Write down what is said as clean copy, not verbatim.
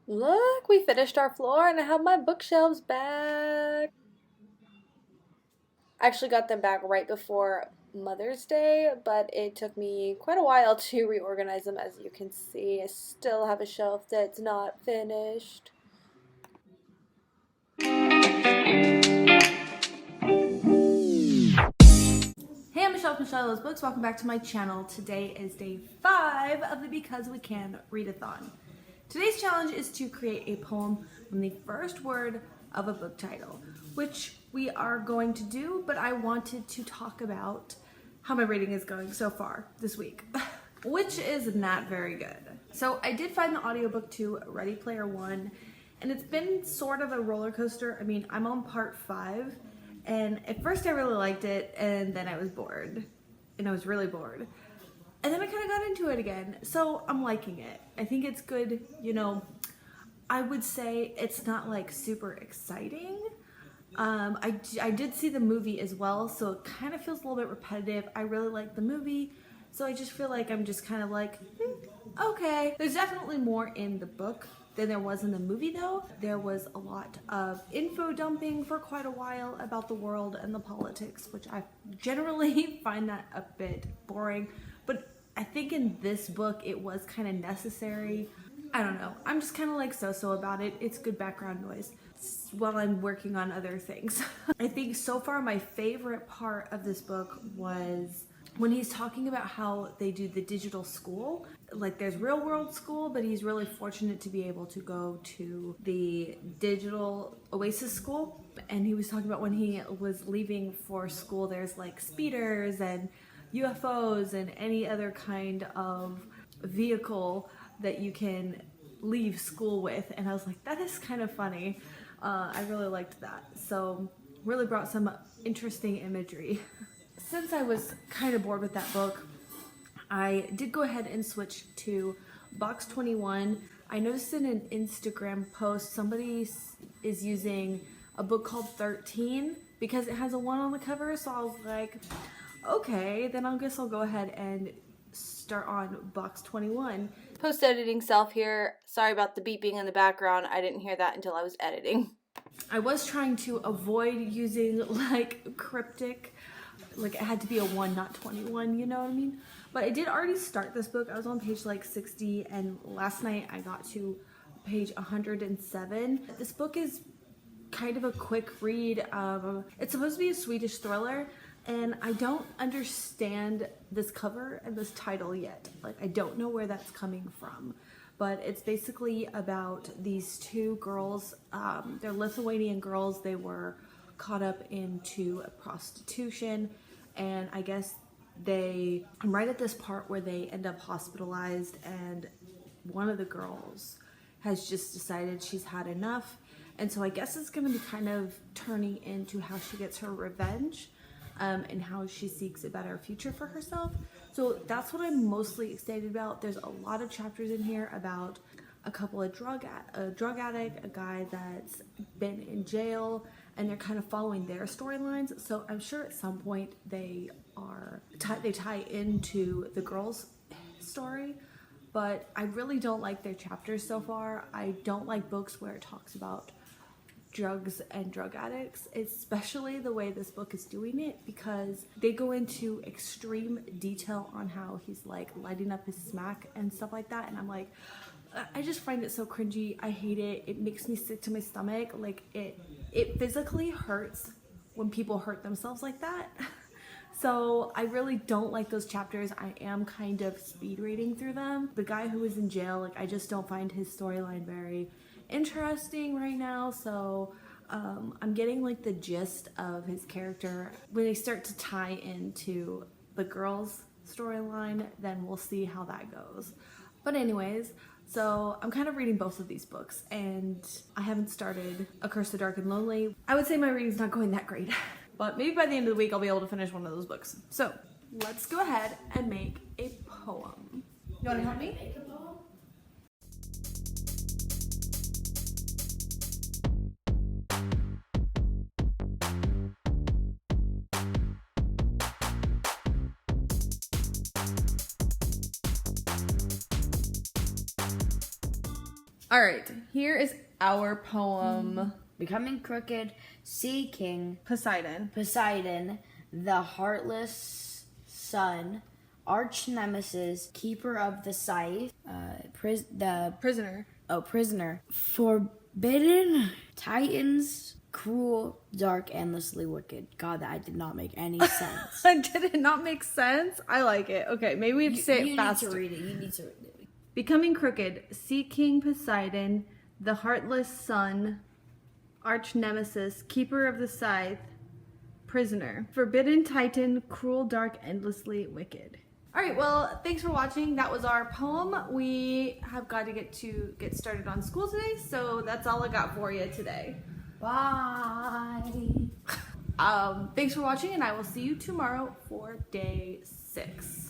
Look, we finished our floor and I have my bookshelves back. I actually got them back right before Mother's Day, but it took me quite a while to reorganize them. As you can see, I still have a shelf that's not finished. Hey, I'm Michelle Loves Books. Welcome back to my channel. Today is day 5 of the Because We Can Readathon. Today's challenge is to create a poem from the first word of a book title, which we are going to do, but I wanted to talk about how my reading is going so far this week, which is not very good. So I did find the audiobook to Ready Player One, and it's been sort of a roller coaster. I mean, I'm on part 5, and at first I really liked it, and then I was bored, and I was really bored. And then I kind of got into it again, so I'm liking it. I think it's good, you know. I would say it's not like super exciting. I did see the movie as well, so it kind of feels a little bit repetitive. I really like the movie, so I just feel like I'm just kind of like, okay. There's definitely more in the book than there was in the movie though. There was a lot of info dumping for quite a while about the world and the politics, which I generally find that a bit boring. But I think in this book it was kind of necessary. I don't know. I'm just kind of like so-so about it. It's good background noise while I'm working on other things. I think so far my favorite part of this book was when he's talking about how they do the digital school. Like there's real world school, but he's really fortunate to be able to go to the digital Oasis school. And he was talking about when he was leaving for school, there's like speeders and UFOs and any other kind of vehicle that you can leave school with. And I was like, that is kind of funny. I really liked that. So really brought some interesting imagery. Since I was kind of bored with that book, I did go ahead and switch to Box 21. I noticed in an Instagram post somebody is using a book called 13 because it has a 1 on the cover, so I was like, okay, then I guess I'll go ahead and start on Box 21. Post-editing self here. Sorry about the beeping in the background. I didn't hear that until I was editing. I was trying to avoid using like cryptic, like it had to be a 1, not 21, you know what I mean? But I did already start this book. I was on page like 60, and last night I got to page 107. This book is kind of a quick read. It's supposed to be a Swedish thriller, and I don't understand this cover and this title yet. Like, I don't know where that's coming from. But it's basically about these two girls. They're Lithuanian girls. They were caught up into prostitution, and I guess I'm right at this part where they end up hospitalized, and one of the girls has just decided she's had enough. And so I guess it's going to be kind of turning into how she gets her revenge, and how she seeks a better future for herself. So that's what I'm mostly excited about. There's a lot of chapters in here about a couple of a drug addict, a guy that's been in jail, and they're kind of following their storylines. So I'm sure at some point they tie into the girl's story, but I really don't like their chapters so far. I don't like books where it talks about drugs and drug addicts, especially the way this book is doing it, because they go into extreme detail on how he's like lighting up his smack and stuff like that, and I'm like, I just find it so cringy. I hate it. It makes me sick to my stomach. Like it physically hurts when people hurt themselves like that. So I really don't like those chapters. I am kind of speed reading through them. The guy who is in jail, like, I just don't find his storyline very interesting right now. So I'm getting like the gist of his character. When they start to tie into the girl's storyline, then we'll see how that goes. But anyways, so I'm kind of reading both of these books, and I haven't started A Curse of Dark and Lonely. I would say my reading's not going that great, but maybe by the end of the week I'll be able to finish one of those books. So let's go ahead and make a poem. You want to help me? All right, here is our poem. Becoming crooked, sea king, Poseidon. Poseidon, the heartless sun, arch nemesis, keeper of the scythe, Prisoner. prisoner, forbidden titans, cruel, dark, endlessly wicked. God, that did not make any sense. Did it not make sense? I like it. Okay, maybe we have to say it faster. You need to read it. Becoming crooked, sea king Poseidon, the heartless sun, arch nemesis, keeper of the scythe, prisoner, forbidden titan, cruel, dark, endlessly wicked. All right, well, thanks for watching. That was our poem. We have got to get started on school today, so that's all I got for you today. Bye. Thanks for watching, and I will see you tomorrow for day 6.